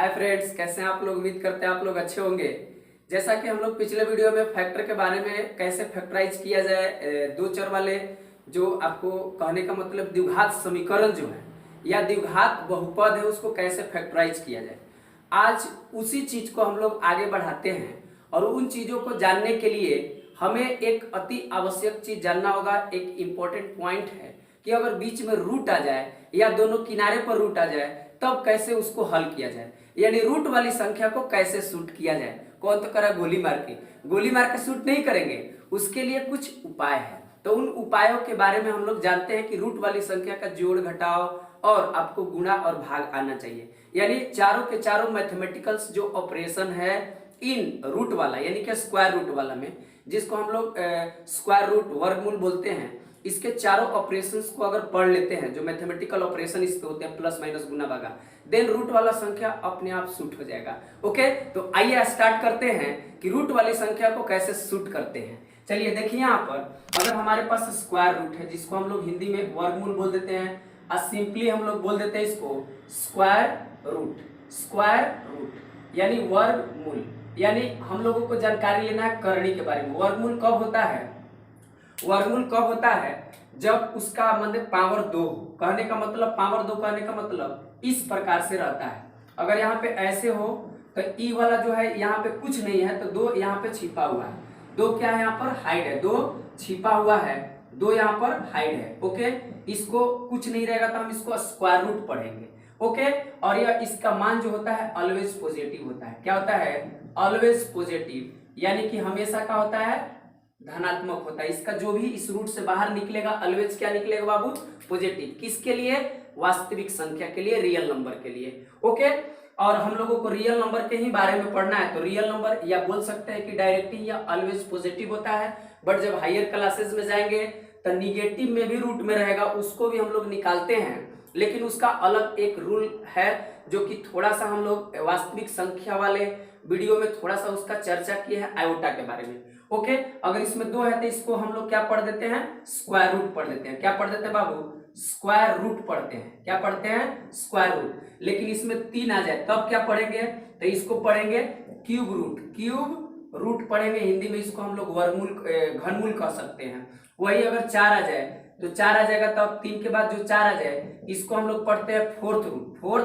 Hi friends, कैसे हैं आप लोग। उम्मीद करते हैं आप लोग अच्छे होंगे। जैसा कि हम लोग पिछले वीडियो में फैक्टर के बारे में कैसे फैक्टराइज किया जाए, दो चर वाले जो आपको कहने का मतलब द्विघात समीकरण जो है या द्विघात बहुपद है उसको कैसे फैक्टराइज किया जाए, आज उसी चीज को हम लोग आगे बढ़ाते हैं। और उन चीजों को जानने के लिए हमें एक अति आवश्यक चीज जानना होगा। एक इंपॉर्टेंट पॉइंट है कि अगर बीच में रूट आ जाए या दोनों किनारे पर रूट आ जाए तब कैसे उसको हल किया जाए, यानी रूट वाली संख्या को कैसे शूट किया जाए। कौन तो करा गोली मार के शूट नहीं करेंगे, उसके लिए कुछ उपाय है। तो उन उपायों के बारे में हम लोग जानते हैं कि रूट वाली संख्या का जोड़ घटाव और आपको गुणा और भाग आना चाहिए। यानी चारों के चारों मैथमेटिकल्स जो ऑपरेशन है इन रूट वाला यानी कि स्क्वायर रूट वाला में, जिसको हम लोग स्क्वायर रूट वर्गमूल बोलते हैं, इसके चारों ऑपरेशंस को अगर पढ़ लेते हैं, जो मैथमेटिकल ऑपरेशन इसके होते हैं प्लस माइनस गुना भागा, देन रूट वाला संख्या अपने आप शूट हो जाएगा। ओके, तो आइए स्टार्ट करते हैं कि रूट वाली संख्या को कैसे शूट करते हैं। चलिए देखिए, यहाँ पर अगर हमारे पास स्क्वायर रूट है जिसको हम लोग हिंदी में वर्गमूल बोल देते हैं, और सिंपली हम लोग बोल देते हैं इसको स्क्वायर रूट यानी वर्गमूल। यानी हम लोगों को जानकारी लेना है करनी के बारे में। वर्गमूल कब होता है? वर्गमूल कब होता है? जब उसका मतलब पावर 2 कहने का मतलब, पावर 2 कहने का मतलब इस प्रकार से रहता है। अगर यहाँ पे ऐसे हो तो ई वाला जो है यहाँ पे कुछ नहीं है, तो 2 यहाँ पे छिपा हुआ है। 2 क्या है? यहाँ पर हाइड है। 2 छिपा हुआ है, 2 यहाँ पर हाइड है। ओके, इसको कुछ नहीं रहेगा तो हम इसको स्क्वायर रूट पढ़ेंगे। ओके, और यह इसका मान जो होता है ऑलवेज पॉजिटिव होता है। क्या होता है? ऑलवेज पॉजिटिव, यानी कि हमेशा का होता है धनात्मक होता है। इसका जो भी इस रूट से बाहर निकलेगा ऑलवेज क्या निकलेगा बाबू? पॉजिटिव। किसके लिए? वास्तविक संख्या के लिए, रियल नंबर के लिए। ओके, और हम लोगों को रियल नंबर के ही बारे में पढ़ना है, तो रियल नंबर या बोल सकते हैं कि डायरेक्टली या ऑलवेज पॉजिटिव होता है। बट जब हायर क्लासेस में जाएंगे तो निगेटिव में भी रूट में रहेगा, उसको भी हम लोग निकालते हैं, लेकिन उसका अलग एक रूल है जो कि थोड़ा सा हम लोग वास्तविक संख्या वाले वीडियो में थोड़ा सा उसका चर्चा किए हैं, आयोटा के बारे में। ओके, अगर इसमें 2 है तो इसको हम लोग क्या पढ़ देते हैं? स्क्वायर रूट पढ़ देते हैं। क्या पढ़ देते हैं बाबू? स्क्वायर रूट पढ़ते हैं। क्या पढ़ते हैं? Square root. लेकिन इसमें 3 आ जाए तब क्या पढ़ेंगे? तो इसको पढ़ेंगे क्यूब रूट पढ़ेंगे। हिंदी में इसको हम लोग वर्गमूल घनमूल कह सकते हैं। वही अगर 4 आ जाए तो 4 आ जाएगा, तब 3 के बाद जो 4 आ जाए इसको हम लोग पढ़ते हैं फोर्थ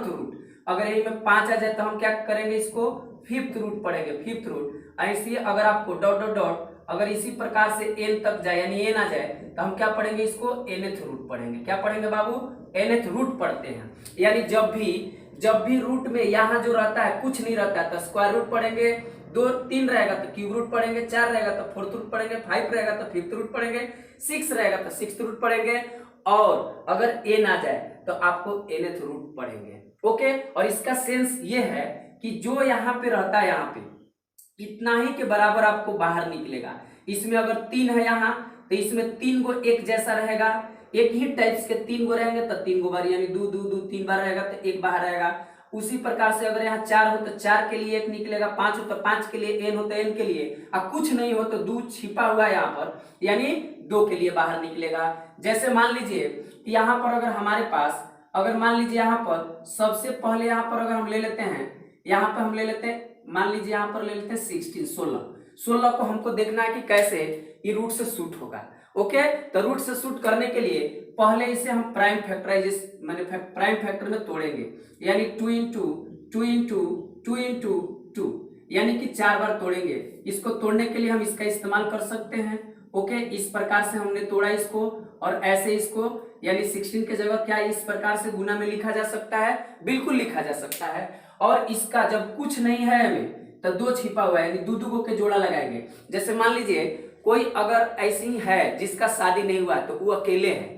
रूट। अगर यही में 5 आ जाए तो हम क्या करेंगे? इसको फिफ्थ रूट पढ़ेंगे, फिफ्थ रूट। ऐसे अगर आपको डॉट डॉट डॉट अगर इसी प्रकार से एन तक जाए यानी एन आ जाए तो हम क्या पढ़ेंगे? इसको nth रूट पढ़ेंगे। क्या पढ़ेंगे बाबू? nth रूट पढ़ते हैं। यानी जब भी रूट में यहाँ जो रहता है कुछ नहीं रहता है तो स्क्वायर रूट पढ़ेंगे। 2 3 रहेगा तो क्यूब रूट पढ़ेंगे, 4 रहेगा तो फोर्थ रूट पढ़ेंगे, 5 रहेगा तो फिफ्थ रूट पढ़ेंगे, 6 रहेगा तो सिक्स्थ रूट पढ़ेंगे, और अगर n आ जाए तो आपको nth रूट पढ़ेंगे। ओके, और इसका सेंस ये है कि जो यहाँ पे रहता है यहाँ पे इतना ही के बराबर आपको बाहर निकलेगा। इसमें अगर 3 है यहाँ तो इसमें 3 गो एक जैसा रहेगा, एक ही टाइप्स के 3 गो रहेंगे तो 3 गो बार, यानी 2 2 2 3 बार रहेगा तो 1 बाहर रहेगा। उसी प्रकार से अगर यहाँ 4 हो तो 4 के लिए 1 निकलेगा, 5 हो तो 5 के लिए, n हो तो n के लिए, और कुछ नहीं हो तो 2 छिपा हुआ है यहाँ पर, यानी 2 के लिए बाहर निकलेगा। जैसे मान लीजिए यहाँ पर अगर हमारे पास, अगर मान लीजिए यहाँ पर सबसे पहले यहाँ पर अगर हम ले लेते हैं, यहाँ पर हम ले लेते हैं, मान लीजिए यहाँ पर ले लेते हैं 16 को हमको देखना है कि कैसे ये रूट से शूट होगा। ओके, तो रूट से शूट करने के लिए पहले इसे हम प्राइम फैक्टराइजेशन माने प्राइम फैक्टर में तोड़ेंगे, यानी 2 into 2 यानी कि 4 बार तोड़ेंगे। इसको तोड़ने के लिए हम इसका इस्तेमाल कर सकते हैं। ओके, इस प्रकार से हमने तोड़ा इसको, और ऐसे इसको यानी 16 की जगह क्या इस प्रकार से गुना में लिखा जा सकता है? बिल्कुल लिखा जा सकता है। और इसका जब कुछ नहीं है हमें तो 2 छिपा हुआ है, यानी 2 के जोड़ा लगाएंगे। जैसे मान लीजिए कोई अगर ऐसी ही है जिसका शादी नहीं हुआ तो वो अकेले है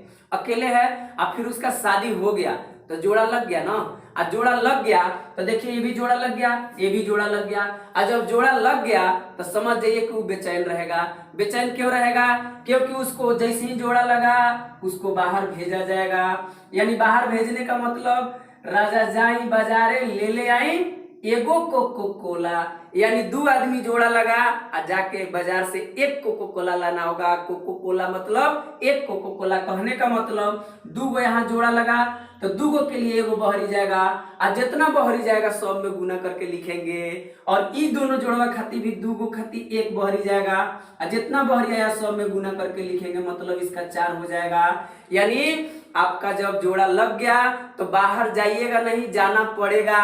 और फिर उसका शादी हो गया तो जोड़ा लग गया ना। और जोड़ा लग गया तो देखिए ये भी जोड़ा लग गया, ये भी जोड़ा लग गया। और जब जोड़ा लग गया तो समझ जाइए कि वो बेचैन रहेगा। बेचैन क्यों रहेगा? क्योंकि उसको जैसे ही जोड़ा लगा उसको बाहर भेजा जाएगा। यानी बाहर भेजने का मतलब राजा जाई बाजारे ले आई एगो कोको कोला, यानी दो आदमी जोड़ा लगा और जाके बाजार से एक कोको कोला लाना होगा। कोको कोला मतलब एक कोको कोला, कहने का मतलब दो गो यहाँ जोड़ा लगा तो दो गो के लिए एगो बहरी जाएगा, और जितना बहरी जाएगा सब में गुना करके लिखेंगे। और ई दोनों जोड़वा खाती भी दो गो खाती एक बहरी जाएगा, और जितना बहरी आया सब में गुना करके लिखेंगे, मतलब इसका 4 हो जाएगा। यानी आपका जब जोड़ा लग गया तो बाहर जाइएगा नहीं, जाना पड़ेगा।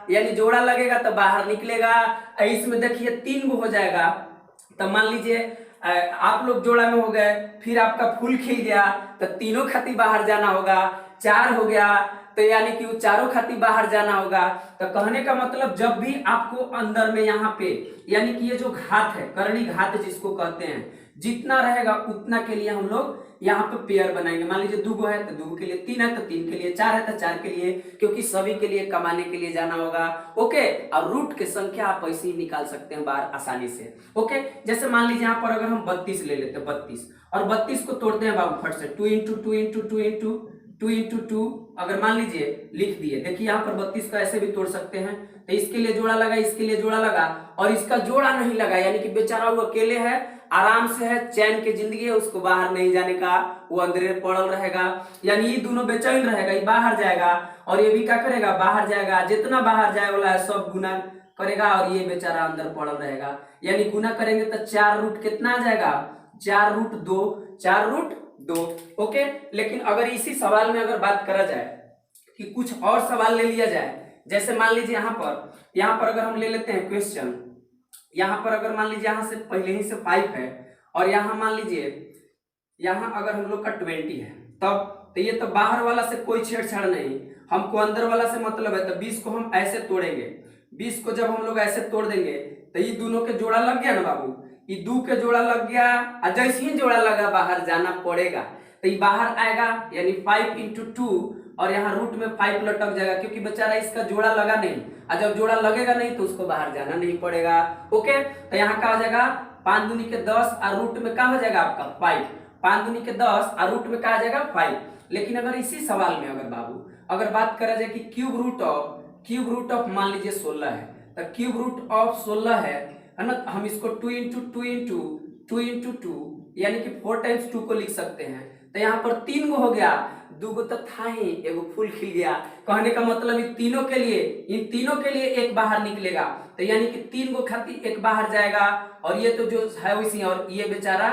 यानी जोड़ा लगेगा तो बाहर निकलेगा। इसमें देखिए 3 गो हो जाएगा। तो मान लीजिए आप लोग जोड़ा में हो गए, फिर आपका फूल खिल गया तो तीनों खाती बाहर जाना होगा। 4 हो गया तो यानी कि वो चारों खाती बाहर जाना होगा। तो कहने का मतलब जब भी आपको अंदर में यहाँ पे, यानी कि ये जो घात है, करणी घात जिसको कहते हैं, जितना रहेगा उतना के लिए हम लोग यहाँ पे पेयर बनाएंगे। मान लीजिए 2 गो है तो 2 के लिए, 3 है तो 3 के लिए, 4 है तो 4 के लिए, क्योंकि सभी के लिए कमाने के लिए जाना होगा। ओके, और रूट की संख्या आप ऐसे ही निकाल सकते हैं बाहर आसानी से। ओके, जैसे मान लीजिए यहाँ पर अगर हम 32 ले लेते हैं, 32 और 32 को तोड़ते हैं बाबू फट से, 2 इंटू 2 इंटू 2 इंटू 2 इंटू 2, अगर मान लीजिए लिख दिए। देखिए यहाँ पर 32 का ऐसे भी तोड़ सकते हैं। तो इसके लिए जोड़ा लगा, इसके लिए जोड़ा लगा, और इसका जोड़ा नहीं लगा, यानी कि बेचारा वो अकेले है, आराम से है, चैन की जिंदगी है, उसको बाहर नहीं जाने का, वो अंदर पड़ल रहेगा। यानी ये दोनों बेचैन रहेगा, ये बाहर जाएगा और ये भी क्या करेगा, बाहर जाएगा। जितना बाहर जाए वाला है सब गुना करेगा और ये बेचारा अंदर पड़ल रहेगा। यानी गुना करेंगे तो 4 रूट कितना आ जाएगा, 4 रूट 2, 4 रूट 2। ओके, लेकिन अगर इसी सवाल में अगर बात करा जाए कि कुछ और सवाल ले लिया जाए, जैसे मान लीजिए यहाँ पर अगर हम ले लेते हैं क्वेश्चन, यहाँ पर अगर मान लीजिए यहाँ से पहले ही से 5 है और यहाँ मान लीजिए यहाँ अगर हम लोग का 20 है, तब तो ये तो बाहर वाला से कोई छेड़छाड़ नहीं, हमको अंदर वाला से मतलब है। तो 20 को हम ऐसे तोड़ेंगे, 20 को जब हम लोग ऐसे तोड़ देंगे तो ये दोनों के जोड़ा लग गया ना बाबू, ये 2 के जोड़ा लग गया, और जैसे ही जोड़ा लगा बाहर जाना पड़ेगा। तो ये बाहर आएगा, यानी 5 इंटू 2, और यहाँ रूट में 5 लटक जाएगा, क्योंकि बेचारा इसका जोड़ा लगा नहीं, और जब जोड़ा लगेगा नहीं तो उसको बाहर जाना नहीं पड़ेगा। ओके, तो यहाँ क्या हो जाएगा, 5 दूनी के 10 और रूट में क्या हो जाएगा आपका 5, 5 दूनी के 10 और रूट में क्या आ जाएगा 5। लेकिन अगर इसी सवाल में अगर बाबू अगर बात करा जाए कि क्यूब रूट ऑफ मान लीजिए 16 है, तो क्यूब रूट ऑफ 16 है ना, हम इसको 2 इंटू 2 इंटू 2 इंटू 2, यानी कि 4 टाइम्स 2 को लिख सकते हैं। तो यहाँ पर 3 गो हो गया, 2 गो तो था ही, एगो फूल खिल गया। कहने का मतलब इन तीनों के लिए एक बाहर निकलेगा, तो यानी कि 3 गो खाती एक बाहर जाएगा, और ये तो जो है वैसी, और ये बेचारा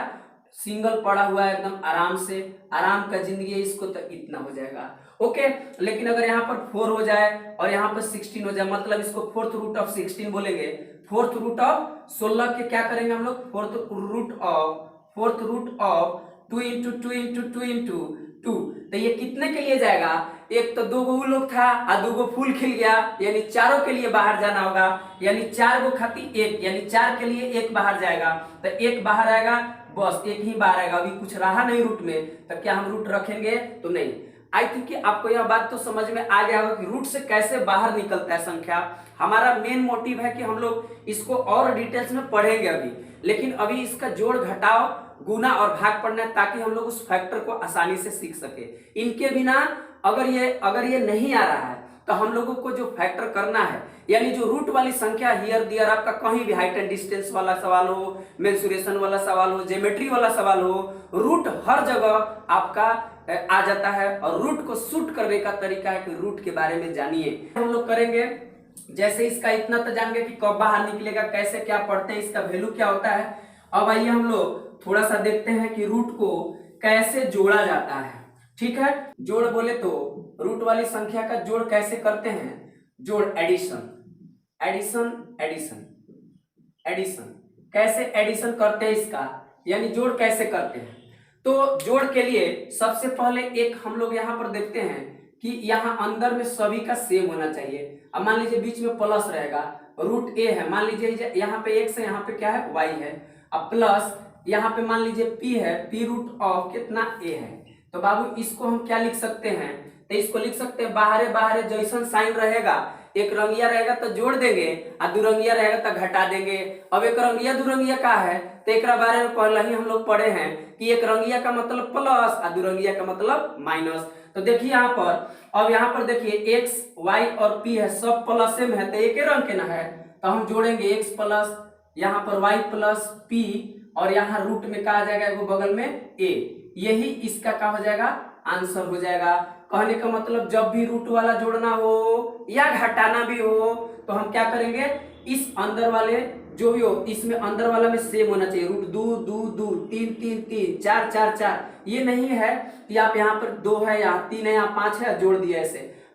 सिंगल पड़ा हुआ है एकदम आराम से, आराम का जिंदगी है इसको, तो इतना हो जाएगा। ओके, लेकिन अगर यहाँ पर 4 हो जाए और यहाँ पर 16 हो जाए, मतलब इसको 4th रूट ऑफ 16 बोलेंगे। 4th रूट ऑफ 16 के क्या करेंगे हम लोग, 4th root of 2 into 2 into 2 into 2, तो ये कितने के लिए जाएगा, एक तो 2 गो लोग था और 2 गो फूल खिल गया, यानी चारों के लिए बाहर जाना होगा। यानी 4 गो खाती एक, यानी 4 के लिए एक बाहर जाएगा, तो एक बाहर आएगा, बस एक ही बाहर आएगा। अभी कुछ रहा नहीं रूट में, तो क्या हम रूट रखेंगे, तो नहीं। आई थिंक कि आपको यह बात तो समझ में आ गया होगा कि रूट से कैसे बाहर निकलता है संख्या। हमारा मेन मोटिव है कि हम लोग इसको और डिटेल्स में पढ़ेंगे अभी, लेकिन अभी इसका जोड़ घटाव गुना और भाग पढ़ना है, ताकि हम लोग उस फैक्टर को आसानी से सीख सके। इनके बिना अगर ये नहीं आ रहा है तो हम लोगों को जो फैक्टर करना है, यानी जो रूट वाली संख्या हियर दियर, आपका कहीं भी हाइट एंड डिस्टेंस वाला सवाल हो, मेंसुरेशन वाला सवाल हो, ज्योमेट्री वाला सवाल हो, रूट हर जगह आपका आ जाता है। और रूट को शूट करने का तरीका है कि रूट के बारे में जानिए, हम लोग करेंगे। जैसे इसका इतना तो जान गए कि कब बाहर निकलेगा, कैसे क्या पढ़ते हैं, इसका वैल्यू क्या होता है। अब आइए हम लोग थोड़ा सा देखते हैं कि रूट को कैसे जोड़ा जाता है। ठीक है, जोड़ बोले तो रूट वाली संख्या का जोड़ कैसे करते हैं, जोड़ एडिशन कैसे एडिशन करते हैं इसका, यानी जोड़ कैसे करते हैं। तो जोड़ के लिए सबसे पहले एक हम लोग यहाँ पर देखते हैं कि यहाँ अंदर में सभी का सेम होना चाहिए। अब मान लीजिए बीच में प्लस रहेगा, रूट ए है, मान लीजिए यहाँ पे x है, यहाँ पे क्या है y है, अब प्लस यहाँ पे मान लीजिए p है, p रूट ऑफ कितना a है। तो बाबू इसको हम क्या लिख सकते हैं, तो इसको लिख सकते हैं बाहरे जैसन साइन रहेगा, एक रंगिया रहेगा तो जोड़ देंगे और दुरंगिया रहेगा तो घटा देंगे। अब एक रंगिया दुरंगिया का है तो एक बारे में पहले ही हम लोग पढ़े हैं कि एक रंगिया का मतलब प्लस और दुरंगिया का मतलब माइनस। तो देखिए यहाँ पर, अब यहाँ पर देखिए x y और p है, सब प्लस में है तो एक ही रंग के ना है, तो हम जोड़ेंगे x प्लस यहाँ पर y प्लस p और यहाँ रूट में क्या आ जाएगा, एगो बगल में a, यही इसका क्या हो जाएगा, आंसर हो जाएगा। कहने का मतलब जब भी रूट वाला जोड़ना हो या घटाना भी हो तो हम क्या करेंगे, इस अंदर वाले जो भी हो इसमें अंदर वाला में सेम होना चाहिए। रूट 2 2 2 3 3 3 4 4 4, ये नहीं है कि आप यहाँ पर 2 है यहाँ 3 है यहाँ 5 है जोड़ दिया,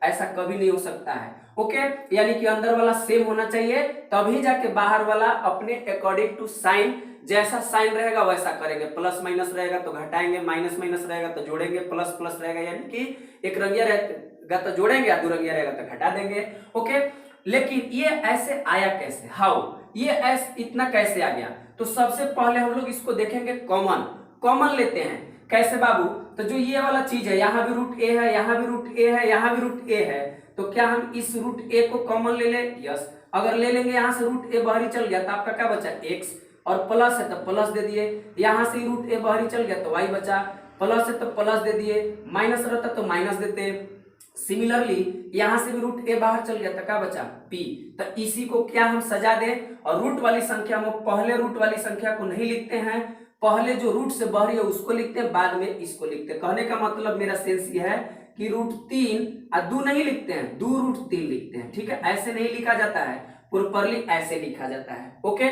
ऐसा कभी नहीं हो सकता है। ओके, यानी कि अंदर वाला सेम होना चाहिए, तभी जाके बाहर वाला अपने अकॉर्डिंग टू साइन, जैसा साइन रहेगा वैसा करेंगे। प्लस माइनस रहेगा तो घटाएंगे, माइनस माइनस रहेगा तो जोड़ेंगे, प्लस प्लस रहेगा यानी कि एक रंगिया रहेगा तो जोड़ेंगे, या दो रंगिया रहेगा तो घटा देंगे। ओके, लेकिन ये ऐसे आया कैसे, हाउ, ये ऐसे इतना कैसे आ गया? तो सबसे पहले हम लोग इसको देखेंगे, कॉमन लेते हैं। कैसे बाबू? तो जो ये वाला चीज है, यहाँ भी रूट ए है, यहाँ भी रूट ए है, यहाँ भी रूट ए है, तो क्या हम इस रूट ए को कॉमन ले ले? यस। अगर ले लेंगे यहाँ से रूट ए बाहरी चल गया तो आपका क्या बचा, एक्स, और प्लस है तो प्लस दे दिए, यहाँ से रूट ए बाहरी चल गया तो वाई बचा, प्लस है तो प्लस दे दिए, माइनस रहता तो माइनस देते। सिमिलरली यहाँ से भी रूट ए बाहर चल गया तो क्या बचा, पी। तो इसी को क्या हम सजा दें, और रूट वाली संख्या में पहले रूट वाली संख्या को नहीं लिखते हैं, पहले जो रूट से बाहरी है उसको लिखते हैं, बाद में इसको लिखते हैं। कहने का मतलब मेरा सेंस ये है कि रूट 3 और 2 नहीं लिखते हैं, 2 रूट 3 लिखते हैं। ठीक है, ऐसे नहीं लिखा जाता है, प्रॉपरली ऐसे लिखा जाता है। ओके,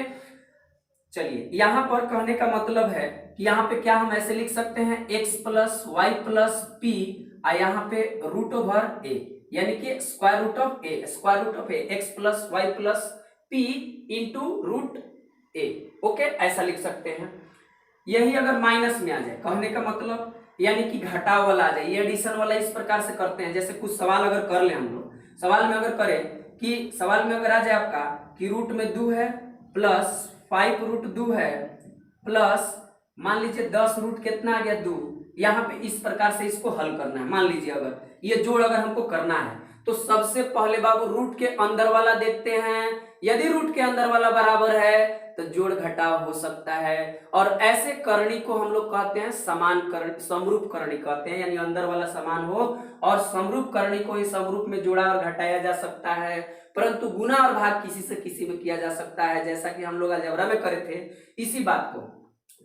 चलिए यहाँ पर कहने का मतलब है कि यहाँ पे क्या हम ऐसे लिख सकते हैं, x plus y plus p, और यहाँ पे रूट ओवर ए, यानी कि square root of a, square root of a, x plus y plus p into root a. Okay, ऐसा लिख सकते हैं। यही अगर माइनस में आ जाए, कहने का मतलब यानी कि घटाव वाला आ जाए, ये एडिशन वाला इस प्रकार से करते हैं। जैसे कुछ सवाल अगर कर ले हम लोग, सवाल में अगर करें कि सवाल में अगर आ जाए आपका कि रूट में 2 है प्लस 5 रूट 2 है प्लस मान लीजिए 10 रूट कितना आ गया, 2। यहाँ पे इस प्रकार से इसको हल करना है। मान लीजिए अगर ये जोड़ अगर हमको करना है तो सबसे पहले बाबू रूट के अंदर वाला देखते हैं, यदि रूट के अंदर वाला बराबर है तो जोड़ घटाव हो सकता है। और ऐसे करणी को हम लोग कहते हैं समान करणी, समरूप करणी कहते हैं, यानी अंदर वाला समान हो और समरूप करणी को ही समरूप में जोड़ा और घटाया जा सकता है, परंतु गुना और भाग किसी से किसी में किया जा सकता है, जैसा कि हम लोग अलजेब्रा में करे थे इसी बात को।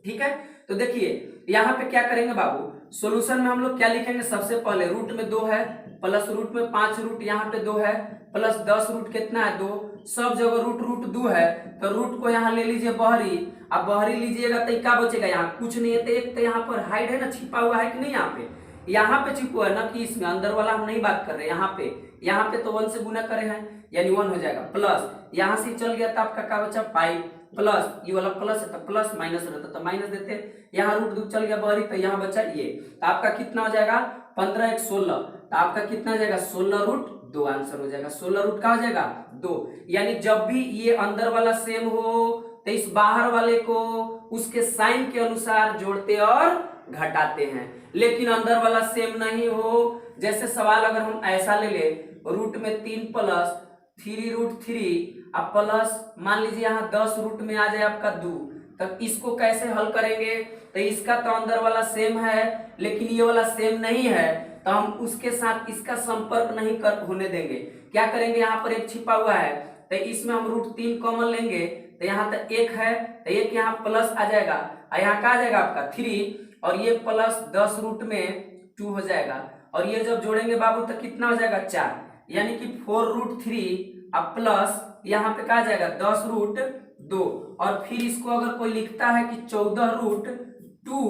ठीक है, तो देखिए यहाँ पे क्या करेंगे बाबू, सॉल्यूशन में हम लोग क्या लिखेंगे, सबसे पहले रूट में 2 है प्लस रूट में 5 रूट यहाँ पे 2 है प्लस 10 रूट कितना है, 2। सब जगह रूट रूट 2 है तो रूट को यहाँ ले लीजिए बहरी, अब बहरी लीजिएगा तो क्या बचेगा, यहाँ कुछ नहीं है, तो एक तो यहाँ पर हाइड है ना, छिपा हुआ है कि नहीं, यहाँ पे छिपा है ना, कि इसमें अंदर वाला हम नहीं बात कर रहे, यहाँ पे तो 1 से गुना करे हैं यानी 1 हो जाएगा, प्लस यहाँ से चल गया तो आपका क्या बचा 5, प्लस ये वाला प्लस है तो प्लस, माइनस रहता तो माइनस देते, यहाँ रूट 2 चल गया बाहरी तो यहाँ बचा ये, तो आपका कितना हो जाएगा 15 1 16, तो आपका कितना हो जाएगा 16 रूट 2 आंसर हो जाएगा। 16 रूट का हो जाएगा 2, यानी जब भी ये अंदर वाला सेम हो तो इस बाहर वाले को उसके साइन के अनुसार जोड़ते और घटाते हैं, लेकिन अंदर वाला सेम नहीं हो, जैसे सवाल अगर हम ऐसा ले ले, रूट में 3 प्लस 3 रूट 3 अब प्लस मान लीजिए यहाँ 10 रूट में आ जाए आपका 2, तब इसको कैसे हल करेंगे, तो इसका तो अंदर वाला सेम है लेकिन ये वाला सेम नहीं है, तो हम उसके साथ इसका संपर्क नहीं कर होने देंगे। क्या करेंगे, यहाँ पर एक छिपा हुआ है तो इसमें हम रूट 3 कॉमन लेंगे, तो यहाँ तक 1 है तो 1 यहाँ प्लस आ जाएगा, और यहाँ क्या आ जाएगा आपका 3, और ये प्लस 10 रूट में 2 हो जाएगा, और ये जब जोड़ेंगे बाबू तो कितना हो जाएगा 4, यानी कि 4 रूट 3 अब प्लस यहाँ पे क्या आ जाएगा 10 रूट 2, और फिर इसको अगर कोई लिखता है कि 14 रूट 2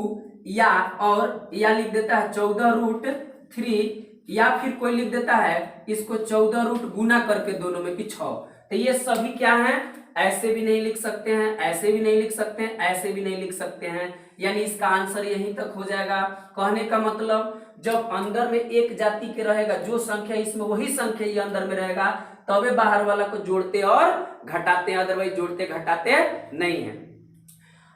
या लिख देता है 14 रूट 3, या फिर कोई लिख देता है इसको 14 रूट गुना करके दोनों में कि 6, तो ये सभी क्या है, ऐसे भी नहीं लिख सकते हैं, ऐसे भी नहीं लिख सकते हैं, ऐसे भी नहीं लिख सकते हैं, यानी इसका आंसर यहीं तक हो जाएगा। कहने का मतलब जब अंदर में एक जाति के रहेगा, जो संख्या इसमें वही संख्या ये अंदर में रहेगा, तबे बाहर वाला को जोड़ते और घटाते हैं, अदरवाइज जोड़ते घटाते नहीं है।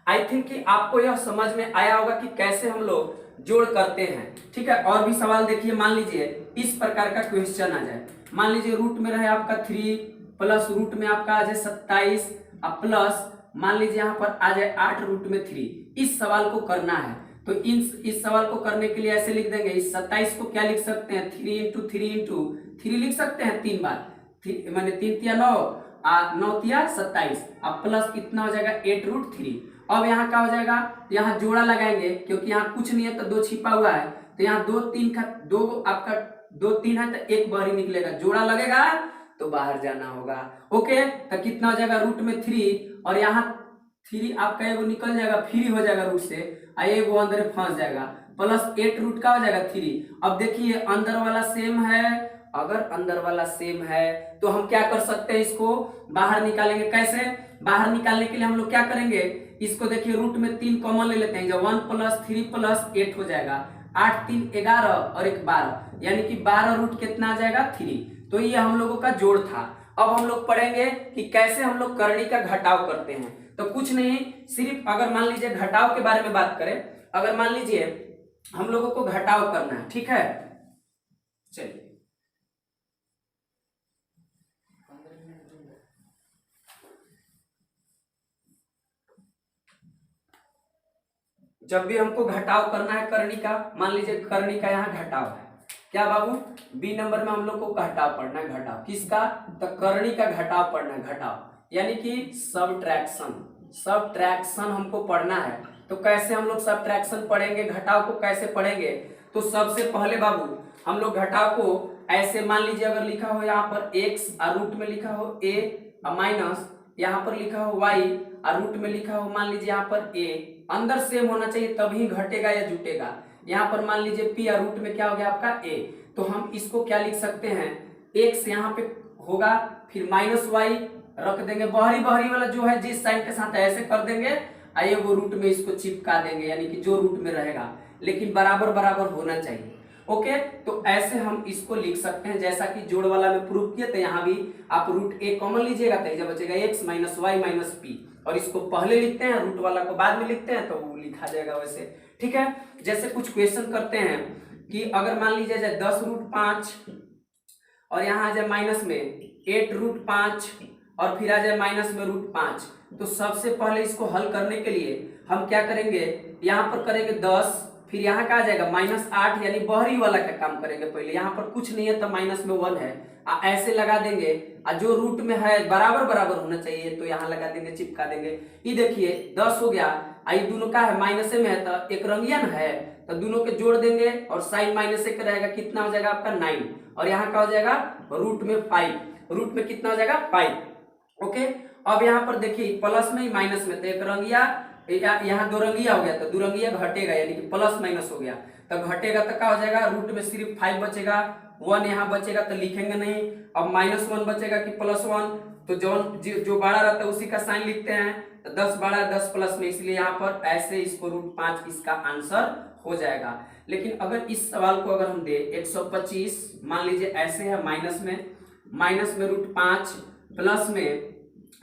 आई थिंक कि आपको यह समझ में आया होगा कि कैसे हम लोग जोड़ करते हैं। ठीक है, और भी सवाल देखिए, मान लीजिए इस प्रकार का क्वेश्चन आ जाए, मान लीजिए रूट में रहे आपका 3 प्लस रूट में आपका आ जाए 27 प्लस मान लीजिए यहाँ पर आ जाए 8 रूट में 3, इस सवाल को करना है तो इस सवाल को करने के लिए ऐसे लिख देंगे, इस 27 को क्या लिख सकते हैं, 3 लिख सकते हैं 3 बार, मैंने 3 तिया 9, 9 तिया 27, अब प्लस कितना हो जाएगा 8√3। अब यहाँ क्या हो जाएगा, यहाँ जोड़ा लगाएंगे क्योंकि यहाँ कुछ नहीं है तो 2 छिपा हुआ है, तो यहाँ 2 3 का 2 आपका 2 3 है तो 1 बाहर ही निकलेगा, जोड़ा लगेगा तो बाहर जाना होगा। ओके, तो कितना हो जाएगा रूट में 3 और यहाँ 3 आपका एगो निकल जाएगा, फ्री हो जाएगा रूट से, एगो अंदर फंस जाएगा, प्लस 8 रूट का हो जाएगा 3। अब देखिए अंदर वाला सेम है, अगर अंदर वाला सेम है तो हम क्या कर सकते हैं, इसको बाहर निकालेंगे। कैसे बाहर निकालने के लिए हम लोग क्या करेंगे, इसको देखिए रूट में 3 कॉमन ले लेते हैं, जब 1 + 3 + 8 हो जाएगा, 8 3 11 और 1 12, यानी कि 12 रूट कितना आ जाएगा 3। तो ये हम लोगों का जोड़ था। अब हम लोग पढ़ेंगे कि कैसे हम लोग करनी का घटाव करते हैं। तो कुछ नहीं, सिर्फ अगर मान लीजिए घटाव के बारे में बात करें, अगर मान लीजिए हम लोगों को घटाव करना है, ठीक है, चलिए जब भी हमको घटाव करना है करनी का, मान लीजिए करनी का यहाँ घटाव है, क्या बाबू, बी नंबर में हम लोग को घटाव पढ़ना है। घटाव किसका, तो करनी का घटाव पढ़ना है, घटाव यानी कि सबट्रैक्शन हमको पढ़ना है। तो कैसे हम लोग सबट्रैक्शन पढ़ेंगे, घटाव को कैसे पढ़ेंगे, तो सबसे पहले बाबू हम लोग घटाव को ऐसे मान लीजिए, अगर लिखा हो यहाँ पर x और रूट में लिखा हो a और माइनस यहाँ पर लिखा हो y और रूट में लिखा हो मान लीजिए यहाँ पर a, अंदर सेम होना चाहिए तभी घटेगा या जुटेगा। यहाँ पर मान लीजिए p और रूट में क्या हो गया आपका a, तो हम इसको क्या लिख सकते हैं, x यहाँ पे होगा, फिर -y रख देंगे, बहरी वाला जो है जिस साइन के साथ ऐसे कर देंगे, आइए वो रूट में इसको चिपका देंगे, यानी कि जो रूट में रहेगा, लेकिन बराबर होना चाहिए। ओके, तो ऐसे हम इसको लिख सकते हैं, जैसा कि जोड़ वाला में प्रूफ किया, तो यहाँ भी आप रूट a कॉमन लीजिएगा तो जब बचेगा x - y - p, और इसको पहले लिखते हैं, रूट वाला को बाद में लिखते हैं, तो वो लिखा जाएगा वैसे। ठीक है, जैसे कुछ क्वेश्चन करते हैं कि अगर मान लीजिए जाए 10√5 और यहाँ आ जाए माइनस में 8√5 और फिर आ जाए माइनस में √5, तो सबसे पहले इसको हल करने के लिए हम क्या करेंगे, यहाँ पर करेंगे 10, फिर यहाँ का आ जाएगा -8, यानी बहरी वाला का काम करेंगे पहले, यहाँ पर कुछ नहीं है तो माइनस में 1 है, ऐसे लगा देंगे, जो रूट में है बराबर होना चाहिए तो यहाँ लगा देंगे, चिपका देंगे। ये देखिए 10 हो गया, आई दोनों का है माइनस में है तो एक रंगियन है, तो दोनों के जोड़ देंगे और साइन -1 रहेगा, कितना हो जाएगा आपका 9, और यहाँ का हो जाएगा रूट में 5, रूट में कितना हो जाएगा 5। ओके, अब यहाँ पर देखिए प्लस में ही माइनस में, तो एक रंगिया यहाँ 2 रंगिया हो गया, तो 2 रंगिया घटेगा, यानी कि प्लस माइनस हो गया, तो घटेगा तो क्या हो जाएगा, रूट में सिर्फ 5 बचेगा, 1 यहाँ बचेगा तो लिखेंगे नहीं, अब -1 बचेगा कि +1, तो जो बड़ा रहता है उसी का साइन लिखते हैं, तो 10 बड़ा 10 प्लस में, इसलिए यहाँ पर ऐसे इसको √5 इसका आंसर हो जाएगा। लेकिन अगर इस सवाल को अगर हम दे 125 मान लीजिए ऐसे है, माइनस में √5 प्लस में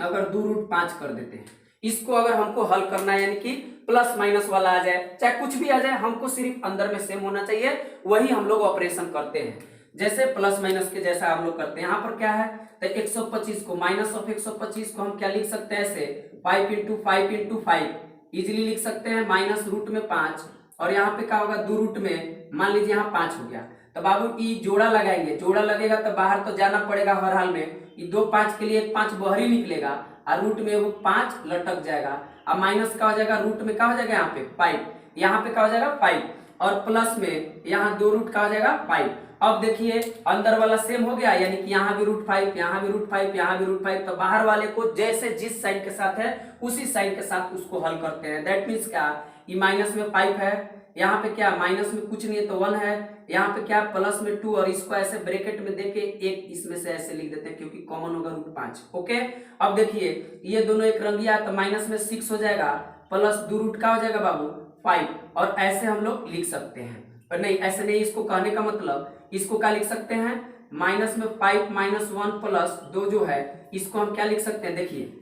अगर 2√5 कर देते हैं, इसको अगर हमको हल करना है, यानी कि प्लस माइनस वाला आ जाए चाहे कुछ भी आ जाए, हमको सिर्फ अंदर में सेम होना चाहिए, वही हम लोग ऑपरेशन करते हैं, जैसे प्लस माइनस के जैसा हम लोग करते हैं। यहाँ पर क्या है, तो 125 को -125 को हम क्या लिख सकते हैं, ऐसे 5 × 5 × 5 इजिली लिख सकते हैं, माइनस रूट में 5, और यहाँ पे क्या होगा 2 रूट में, मान लीजिए यहाँ 5 हो गया, तो बाबू ई जोड़ा लगाएंगे, जोड़ा लगेगा तो बाहर तो जाना पड़ेगा हर हाल में, ये 2 5 के लिए 1 5 बाहर निकलेगा, और रूट में वो 5 लटक जाएगा, अब माइनस का हो जाएगा, रूट में क्या हो जाएगा यहाँ पे 5, यहाँ पे क्या हो जाएगा 5, और प्लस में यहाँ 2 रूट का हो जाएगा 5। अब देखिए अंदर वाला सेम हो गया, यानी कि यहाँ भी √5, यहाँ भी √5, यहाँ भी √5, तो बाहर वाले को जैसे जिस साइन के साथ है उसी साइन के साथ उसको हल करते हैं। दैट मीन्स क्या, ये माइनस में 5 है, यहाँ पे क्या माइनस में कुछ नहीं है तो 1 है, यहाँ पे क्या प्लस में 2, और इसको ऐसे ब्रैकेट में देके एक इसमें से ऐसे लिख देते हैं क्योंकि कॉमन होगा √5। ओके, अब देखिए ये दोनों एक रंगिया, तो माइनस में 6 हो जाएगा, प्लस 2 रूट का हो जाएगा बाबू 5, और ऐसे हम लोग लिख सकते हैं, और नहीं ऐसे नहीं, इसको कहने का मतलब इसको क्या लिख सकते हैं, माइनस में 5 -1 प्लस 2 जो है इसको हम क्या लिख सकते हैं, देखिए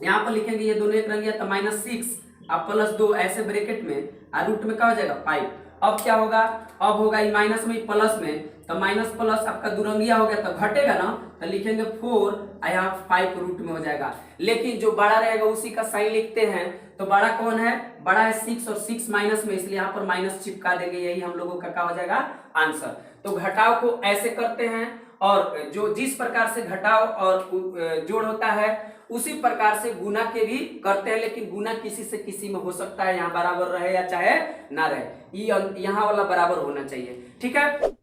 यहाँ पर लिखेंगे ये दोनों एक रंगिया, तो -6 अब प्लस 2 ऐसे ब्रैकेट में, और रूट में क्या हो जाएगा 5। अब क्या होगा, अब होगा ये माइनस में प्लस में, तो माइनस प्लस आपका दुरंगिया हो गया, तो घटेगा ना, तो लिखेंगे 4 यहाँ 5 रूट में हो जाएगा। लेकिन जो बड़ा रहेगा उसी का साइन लिखते हैं, तो बड़ा कौन है, बड़ा है 6 और 6 माइनस में, इसलिए यहाँ पर माइनस चिपका देंगे, यही हम लोगों का क्या हो जाएगा आंसर। तो घटाव को ऐसे करते हैं, और जो जिस प्रकार से घटाव और जोड़ होता है उसी प्रकार से गुना के भी करते हैं, लेकिन गुना किसी से किसी में हो सकता है, यहाँ बराबर रहे या चाहे ना रहे, ये यहाँ वाला बराबर होना चाहिए, ठीक है।